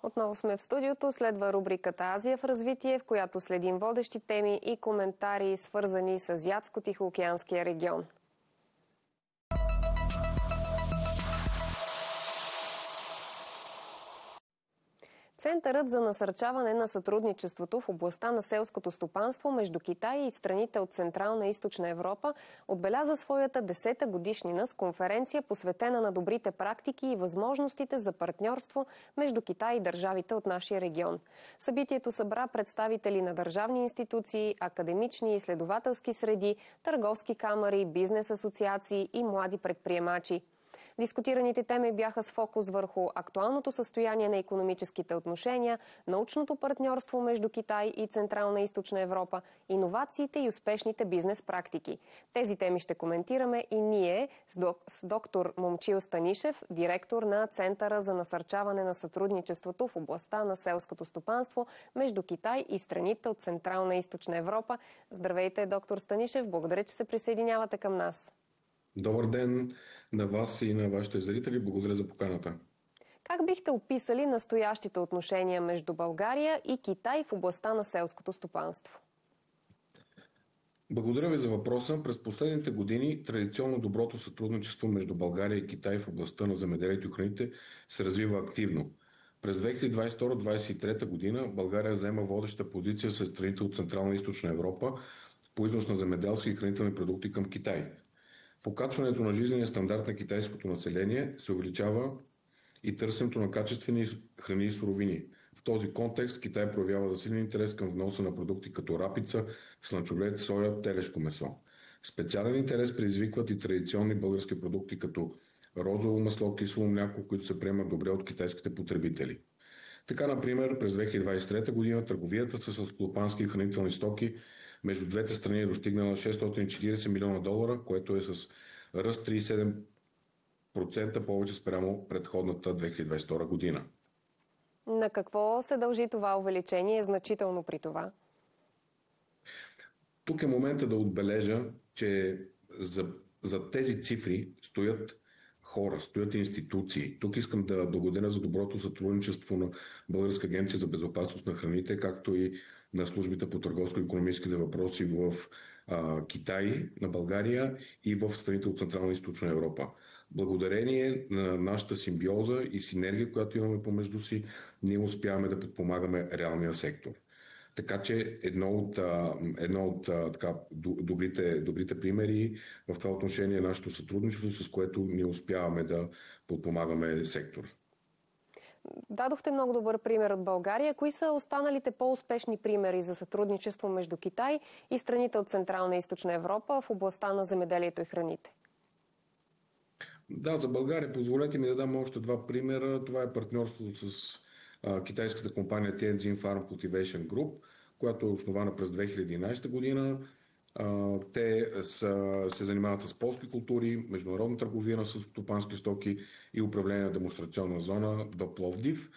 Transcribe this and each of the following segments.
Отново сме в студиото. Следва рубриката Азия в развитие, в която следим водещи теми и коментари, свързани с Азиатско-Тихоокеанския регион. Центърът за насърчаване на сътрудничеството в областта на селското стопанство между Китай и страните от Централна и Източна Европа отбеляза своята 10-та годишнина с конференция, посветена на добрите практики и възможностите за партньорство между Китай и държавите от нашия регион. Събитието събра представители на държавни институции, академични и изследователски среди, търговски камари, бизнес асоциации и млади предприемачи. Дискутираните теми бяха с фокус върху актуалното състояние на икономическите отношения, научното партньорство между Китай и Централна и Източна Европа, иновациите и успешните бизнес практики. Тези теми ще коментираме и ние с доктор Момчил Станишев, директор на Центъра за насърчаване на сътрудничеството в областта на селското стопанство между Китай и страните от Централна и Източна Европа. Здравейте, доктор Станишев, благодаря, че се присъединявате към нас. Добър ден на вас и на вашите зрители. Благодаря за поканата. Как бихте описали настоящите отношения между България и Китай в областта на селското стопанство? Благодаря ви за въпроса. През последните години традиционно доброто сътрудничество между България и Китай в областта на земеделието и храните се развива активно. През 2022-2023 година България заема водеща позиция сред страните от Централна и Източна Европа по износ на земеделски и хранителни продукти към Китай. Покачването на жизнения стандарт на китайското население се увеличава и търсенето на качествени храни и суровини. В този контекст Китай проявява засилен интерес към вноса на продукти като рапица, слънчоглед, соя, телешко месо. Специален интерес предизвикват и традиционни български продукти като розово масло, кисело мляко, които се приемат добре от китайските потребители. Така, например, през 2023 година търговията с селскостопански и хранителни стоки между двете страни е достигнала $640 милиона, което е с ръст 37% повече спрямо предходната 2022 година. На какво се дължи това увеличение значително при това? Тук е момента да отбележа, че за тези цифри стоят хора, стоят институции. Тук искам да благодаря за доброто сътрудничество на Българска агенция за безопасност на храните, както и на службите по търговско-икономическите въпроси в Китай, на България и в страните от Централна и Източна Европа. Благодарение на нашата симбиоза и синергия, която имаме помежду си, ние успяваме да подпомагаме реалния сектор. Така че едно от добрите примери в това отношение е нашето сътрудничество, с което ние успяваме да подпомагаме сектора. Дадохте много добър пример от България. Кои са останалите по-успешни примери за сътрудничество между Китай и страните от Централна и Източна Европа в областта на земеделието и храните? Да, за България позволете ми да дам още два примера. Това е партньорството с китайската компания Tianjin Farm Cultivation Group, която е основана през 2011 година. Те се занимават с полски култури, международна търговия на селскостопански стоки и управление на демонстрационна зона до Пловдив.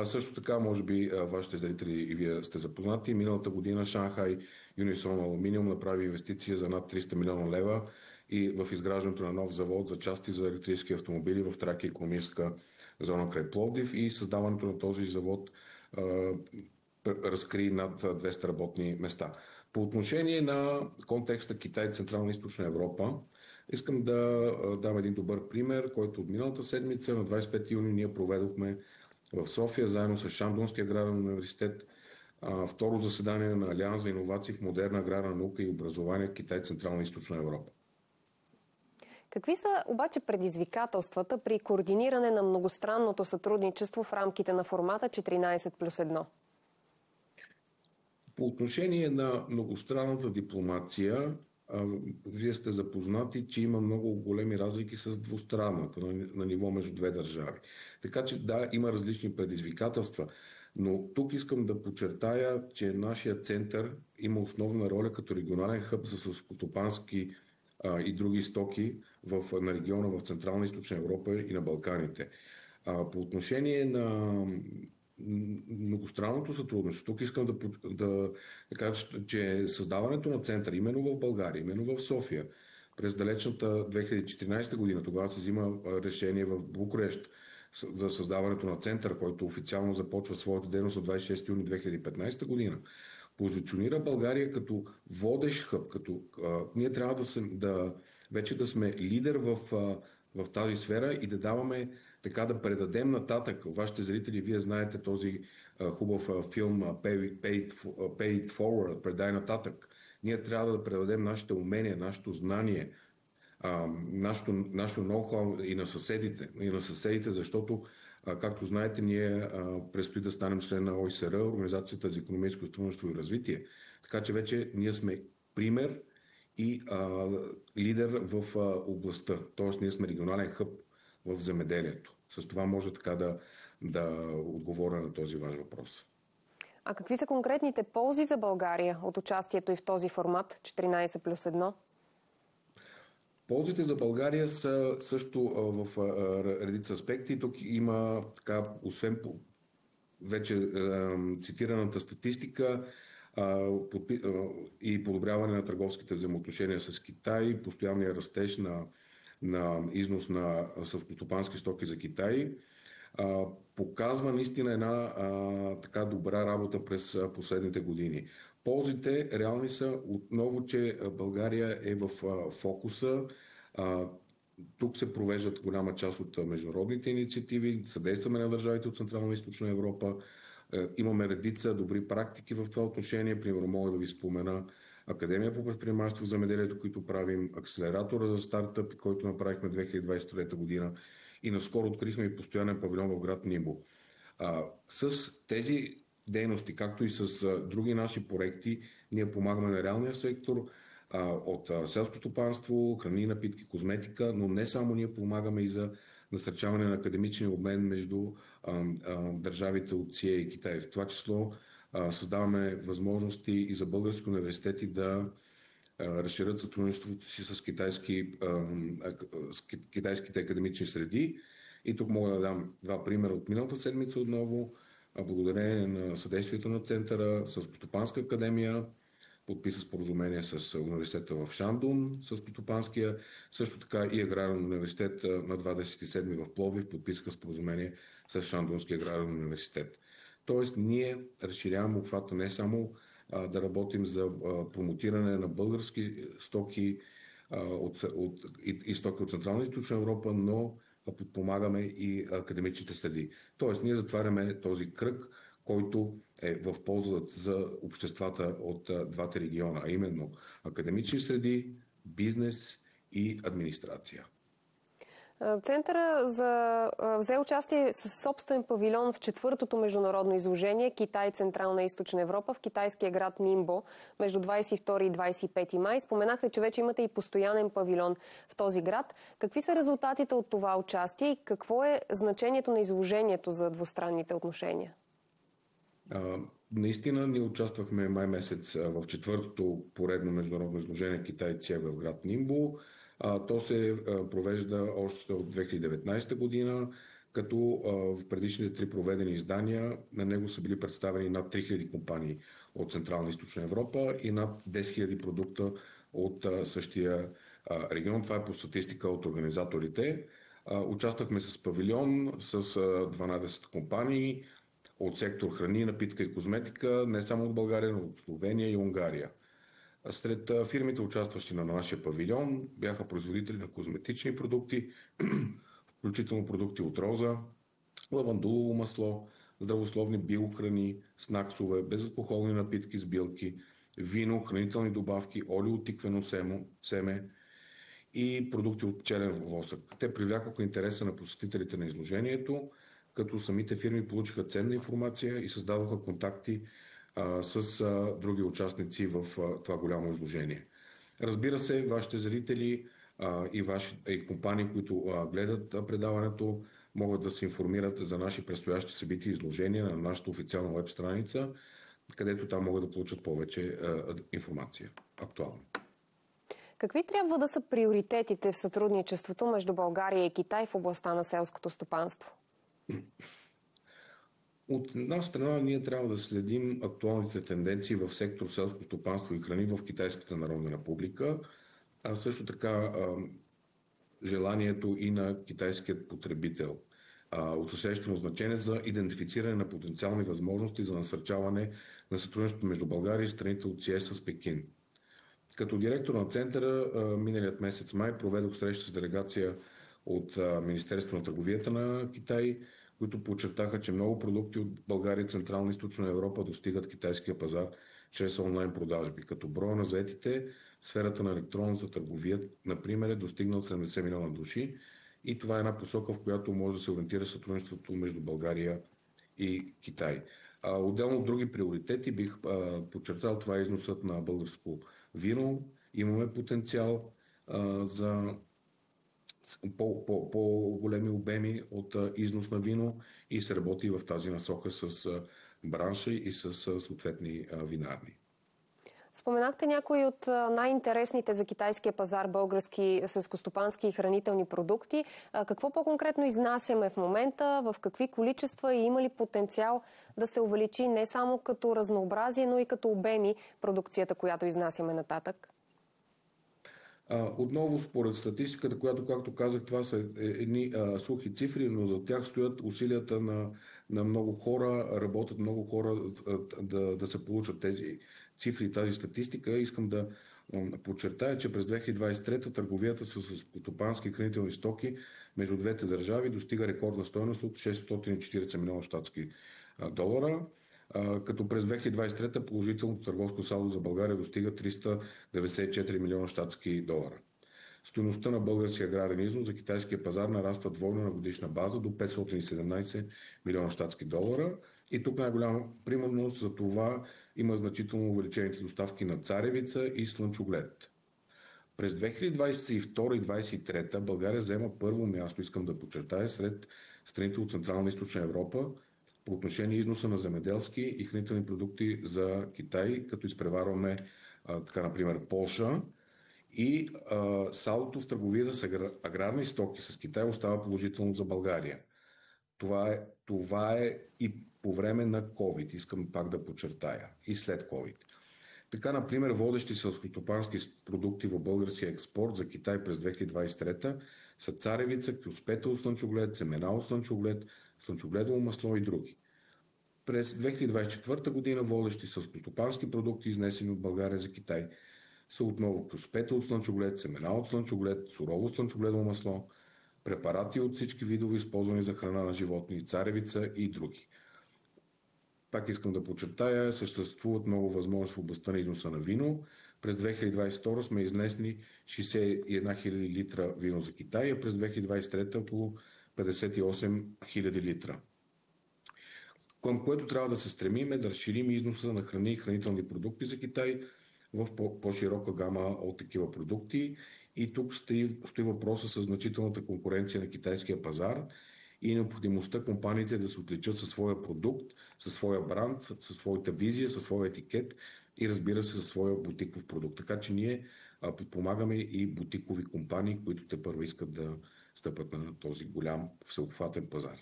Също така, може би, вашите зрители и вие сте запознати. Миналата година Шанхай Unison Aluminium направи инвестиция за над 300 милиона лева и в изграждането на нов завод за части за електрически автомобили в Тракия икономическа зона край Пловдив, и създаването на този завод разкри над 200 работни места. По отношение на контекста Китай, Централна и Източна Европа, искам да дам един добър пример, който от миналата седмица на 25 юни ние проведохме в София, заедно с Шандонския аграрен университет, второ заседание на Алианс за иновации в модерна аграрна наука и образование Китай, Централна и Източна Европа. Какви са обаче предизвикателствата при координиране на многостранното сътрудничество в рамките на формата 14+1? По отношение на многостранната дипломация, вие сте запознати, че има много големи разлики с двустранната на ниво между две държави. Така че да, има различни предизвикателства, но тук искам да подчертая, че нашия център има основна роля като регионален хъб за селскостопански и други стоки на региона в Централна и Източна Европа и на Балканите. По отношение на многостранното сътрудничество, тук искам да кажа, че създаването на център именно в България, именно в София, през далечната 2014 година, тогава се взима решение в Букурещ за създаването на център, който официално започва своята дейност от 26 юни 2015 година, позиционира България като водещ хъб, ние трябва вече да сме лидер в тази сфера и да даваме, така да предадем нататък. Вашите зрители, вие знаете този хубав филм Pay It Forward, предай нататък. Ние трябва да предадем нашите умения, нашето знание, нашето ноу-хау и на съседите, защото, както знаете, ние предстои да станем член на ОИСР, Организацията за икономическо сътрудничество и развитие. Така че вече ние сме пример и лидер в областта. Тоест ние сме регионален хъб в земеделието. С това може така да отговоря на този ваш въпрос. А какви са конкретните ползи за България от участието и в този формат 14+1? Ползите за България са също в редица аспекти. Тук има, така, освен вече цитираната статистика и подобряване на търговските взаимоотношения с Китай, постоянния растеж на износ на селскостопански стоки за Китай, показва наистина една така добра работа през последните години. Ползите реални са отново, че България е в фокуса. Тук се провеждат голяма част от международните инициативи, съдействаме на държавите от Централна и Източна Европа. Имаме редица добри практики в това отношение. Примерно мога да ви спомена Академия по предприемачество в земеделието, които правим, акселератора за стартъп, който направихме 2023 година и наскоро открихме и постоянен павилион в град Нимбо. С тези дейности, както и с други наши проекти, ние помагаме на реалния сектор от селско стопанство, храни, напитки, козметика, но не само, ние помагаме и за насърчаване на академичния обмен между държавите от СИЕ и Китай. В това число създаваме възможности и за български университети да разширят сътрудничеството си с китайските академични среди. И тук мога да дам два примера от миналата седмица отново. Благодарение на съдействието на Центъра, Селскостопанска академия подписа споразумение с университета в Шандун, Селскостопанския, също така и Аграрен университет на 27 в Пловдив подписаха споразумение с Шандунския аграрен университет. Тоест, ние разширяваме обхвата не само да работим за промотиране на български стоки и стоки от Централна и Източна Европа, но подпомагаме и академичните среди. Тоест, ние затваряме този кръг, който е в полза за обществата от двата региона, а именно академични среди, бизнес и администрация. Центъра взе участие със собствен павилион в 4-то международно изложение Китай, Централна и Източна Европа в китайския град Нимбо между 22 и 25 май. Споменахте, че вече имате и постоянен павилион в този град. Какви са резултатите от това участие и какво е значението на изложението за двустранните отношения? Наистина, ние участвахме май месец в 4-то поредно международно изложение Китай-ЦИЕ в град Нимбо. То се провежда още от 2019 година, като в предишните 3 проведени издания на него са били представени над 3000 компании от Централна и Източна Европа и над 10 000 продукта от същия регион. Това е по статистика от организаторите. Участвахме с павилион с 12 компании от сектор храни, напитка и козметика, не само от България, но от Словения и Унгария. Сред фирмите, участващи на нашия павилион, бяха производители на козметични продукти, включително продукти от роза, лавандулово масло, здравословни биохрани, снаксове, безалкохолни напитки с билки, вино, хранителни добавки, олио от тиквено семе и продукти от пчелен восък. Те привлякоха интереса на посетителите на изложението, като самите фирми получиха ценна информация и създадоха контакти с други участници в това голямо изложение. Разбира се, вашите зрители и компании, които гледат предаването, могат да се информират за наши предстоящи събития и изложения на нашата официална веб страница, където там могат да получат повече информация актуално. Какви трябва да са приоритетите в сътрудничеството между България и Китай в областта на селското стопанство? От една страна, ние трябва да следим актуалните тенденции в сектор селско стопанство и храни в Китайската народна република, а също така желанието и на китайският потребител. от съществено значение за идентифициране на потенциални възможности за насърчаване на сътрудничеството между България и страните от СИЕС с Пекин. Като директор на центъра миналият месец май проведох среща с делегация от Министерството на търговията на Китай, които подчертаха, че много продукти от България и Централна и Източна Европа достигат китайския пазар чрез онлайн продажби, като броя на заетите в сферата на електронната търговия, например, е достигнал 70 милиона души и това е една посока, в която може да се ориентира сътрудничеството между България и Китай. Отделно от други приоритети бих подчертал, това е износът на българско вино. Имаме потенциал за по-големи обеми от износ на вино и се работи в тази насока с бранша и с съответни винарни. Споменахте някои от най-интересните за китайския пазар български селскостопански и хранителни продукти. Какво по-конкретно изнасяме в момента, в какви количества и има ли потенциал да се увеличи не само като разнообразие, но и като обеми продукцията, която изнасяме нататък? Отново, според статистиката, която, както казах, това са едни сухи цифри, но за тях стоят усилията на много хора, работят много хора да се получат тези цифри, тази статистика. Искам да подчертая, че през 2023 търговията с стопански хранителни стоки между двете държави достига рекордна стойност от 640 милиона щатски долара, като през 2023 положителното търговско салдо за България достига 394 милиона щатски долара. Стойността на българския аграрен износ за китайския пазар нараства двойно на годишна база до 517 милиона щатски долара. И тук най-голяма примерност за това има значително увеличените доставки на царевица и слънчоглед. През 2022 и 2023 България взема първо място, искам да подчертая, сред страните от Централна и Източна Европа по отношение износа на земеделски и хранителни продукти за Китай, като изпреварваме така, например, Полша. И салдото в търговията с аграрни стоки с Китай остава положително за България. Това е и по време на COVID, искам пак да подчертая, и след COVID. Така, например, водещи селскостопански продукти в българския експорт за Китай през 2023 са царевица, кюспета от слънчоглед, семена от слънчоглед, слънчогледово масло и други. През 2024 година водещи селскостопански продукти, изнесени от България за Китай, са отново кюспета от слънчоглед, семена от слънчоглед, сурово слънчогледово масло, препарати от всички видове, използвани за храна на животни, царевица и други. Пак искам да подчертая, съществуват много възможности в областта на износа на вино. През 2022 сме изнесли 61 000 литра вино за Китай, а през 2023 около 58 000 литра. Към което трябва да се стремим е да разширим износа на храни и хранителни продукти за Китай в по-широка гама от такива продукти. И тук стои въпроса с значителната конкуренция на китайския пазар и необходимостта компаниите да се отличат със своя продукт, със своя бранд, със своята визия, със своя етикет и разбира се със своя бутиков продукт. Така че ние подпомагаме и бутикови компании, които те първо искат да стъпят на този голям всеобхватен пазар.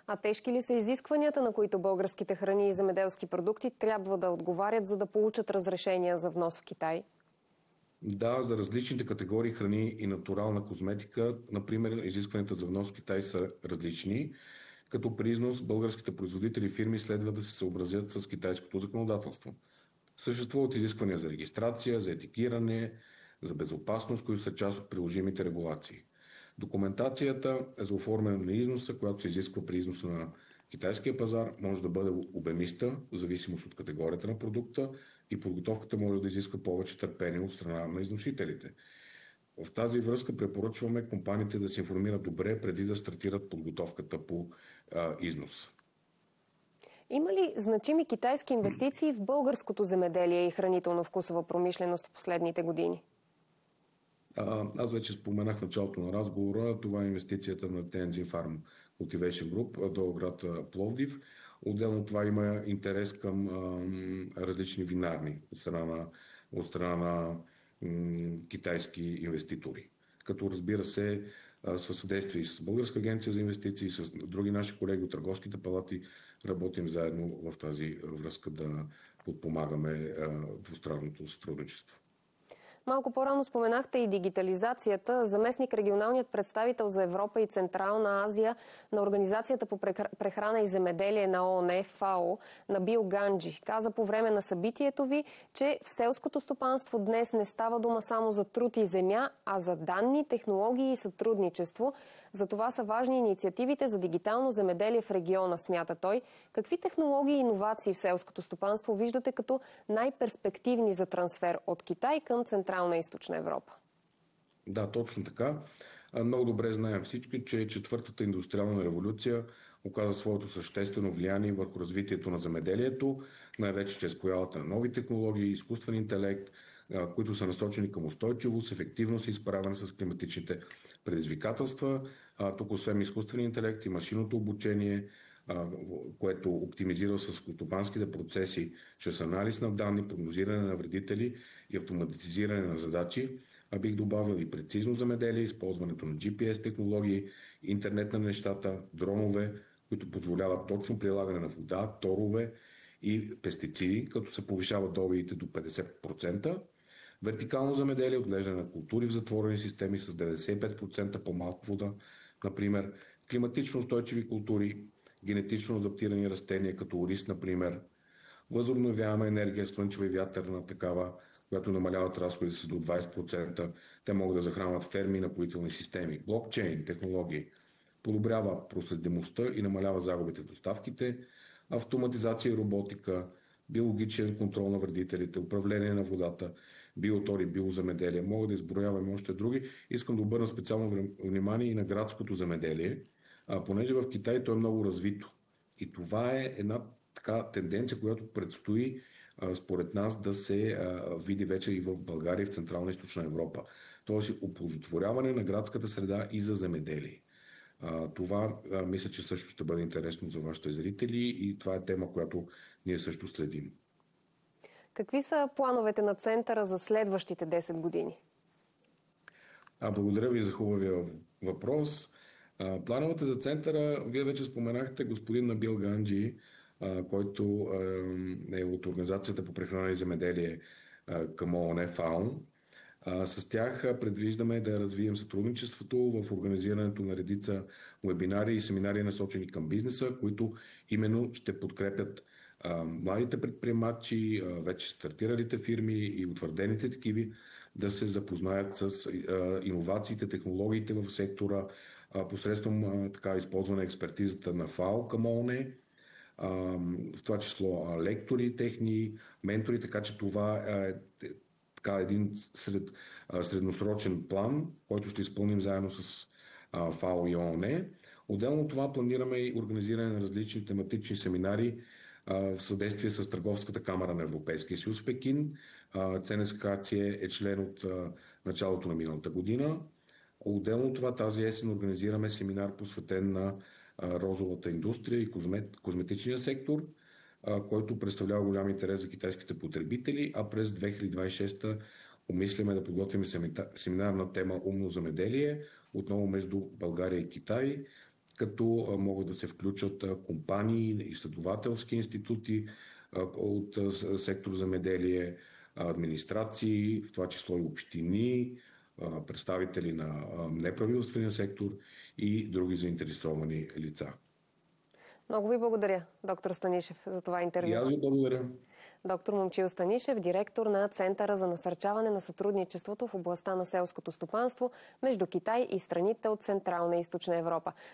А тежки ли са изискванията, на които българските храни и земеделски продукти трябва да отговарят, за да получат разрешения за внос в Китай? Да, за различните категории храни и натурална козметика, например, изискванията за внос в Китай са различни, като при износ българските производители и фирми следва да се съобразят с китайското законодателство. Съществуват изисквания за регистрация, за етикиране, за безопасност, които са част от приложимите регулации. Документацията за оформяне на износа, която се изисква при износа на китайския пазар, може да бъде обемиста, в зависимост от категорията на продукта, и подготовката може да изисква повече търпение от страна на износителите. В тази връзка препоръчваме компаниите да се информират добре преди да стартират подготовката по износ. Има ли значими китайски инвестиции в българското земеделие и хранително-вкусова промишленост в последните години? Аз вече споменах в началото на разговора, това е инвестицията на Tenzin Farm Cultivation Group до град Пловдив. Отделно това има интерес към различни винарни от страна на китайски инвеститори. Като разбира се, със съдействие и с Българска агенция за инвестиции, и с други наши колеги от търговските палати работим заедно в тази връзка да подпомагаме двустранното сътрудничество. Малко по-рано споменахте и дигитализацията. Заместник регионалният представител за Европа и Централна Азия на Организацията по прехрана и земеделие на ООН, ФАО, Набил Ганджи, каза по време на събитието ви, че в селското стопанство днес не става дума само за труд и земя, а за данни, технологии и сътрудничество. За това са важни инициативите за дигитално земеделие в региона, смята той. Какви технологии и иновации в селското стопанство виждате като най-перспективни за трансфер от Китай към Централна и Източна Европа? Да, точно така. Много добре знаем всички, че четвъртата индустриална революция оказа своето съществено влияние върху развитието на земеделието, най-вече чрез появата на нови технологии, изкуствен интелект, които са насочени към устойчивост, ефективност и справяне с климатичните предизвикателства. Тук освен изкуствен интелект и машинното обучение, което оптимизира селскостопанските процеси чрез анализ на данни, прогнозиране на вредители и автоматизиране на задачи. Бих добавил и прецизно земеделие, използването на GPS технологии, интернет на нещата, дронове, които позволяват точно прилагане на вода, торове и пестициди, като се повишават добивите до 50%. Вертикално земеделие, отглеждане на култури в затворени системи с 95% по-малко вода, например, климатично устойчиви култури, генетично адаптирани растения, като ориз, например, възобновяема енергия, слънчева и вятърна такава, която намаляват разходите си до 20%. Те могат да захранват ферми и напоителни системи. Блокчейн технологии подобрява проследимостта и намалява загубите в доставките, автоматизация и роботика, биологичен контрол на вредителите, управление на водата, биотори, биоземеделие. Мога да изброявам още други. Искам да обърна специално внимание и на градското земеделие, понеже в Китай то е много развито. И това е една така тенденция, която предстои според нас да се види вече и в България, и в Централна и Източна Европа. Тоест оползотворяване на градската среда и за земеделие. Това мисля, че също ще бъде интересно за вашите зрители и това е тема, която ние също следим. Какви са плановете на Центъра за следващите 10 години? Благодаря ви за хубавия въпрос. Плановете за Центъра, вие вече споменахте господин Набил Ганджи, който е от Организацията по прехрана и земеделие към ООН ФАО. С тях предвиждаме да развием сътрудничеството в организирането на редица вебинари и семинари, насочени към бизнеса, които именно ще подкрепят младите предприемачи, вече стартиралите фирми и утвърдените такива да се запознаят с иновациите, технологиите в сектора, посредством използване експертизата на ФАО към ООН, в това число лектори, техни, ментори, така че това е един средносрочен план, който ще изпълним заедно с ФАО и ООН. Отделно от това планираме и организиране на различни тематични семинари в съдействие с Търговската камара на Европейския съюз в Пекин. ЦНСК е член от началото на миналата година. Отделно от това тази есен организираме семинар, посветен на розовата индустрия и козметичния сектор, който представлява голям интерес за китайските потребители, а през 2026 умисляме да подготвим семинар на тема умно земеделие, отново между България и Китай, като могат да се включат компании, изследователски институти от сектор земеделие, администрации, в това число и общини, представители на неправителствения сектор и други заинтересовани лица. Много ви благодаря, доктор Станишев, за това интервю. И аз ви благодаря. Доктор Момчил Станишев, директор на Центъра за насърчаване на сътрудничеството в областта на селското стопанство между Китай и страните от Централна и Източна Европа.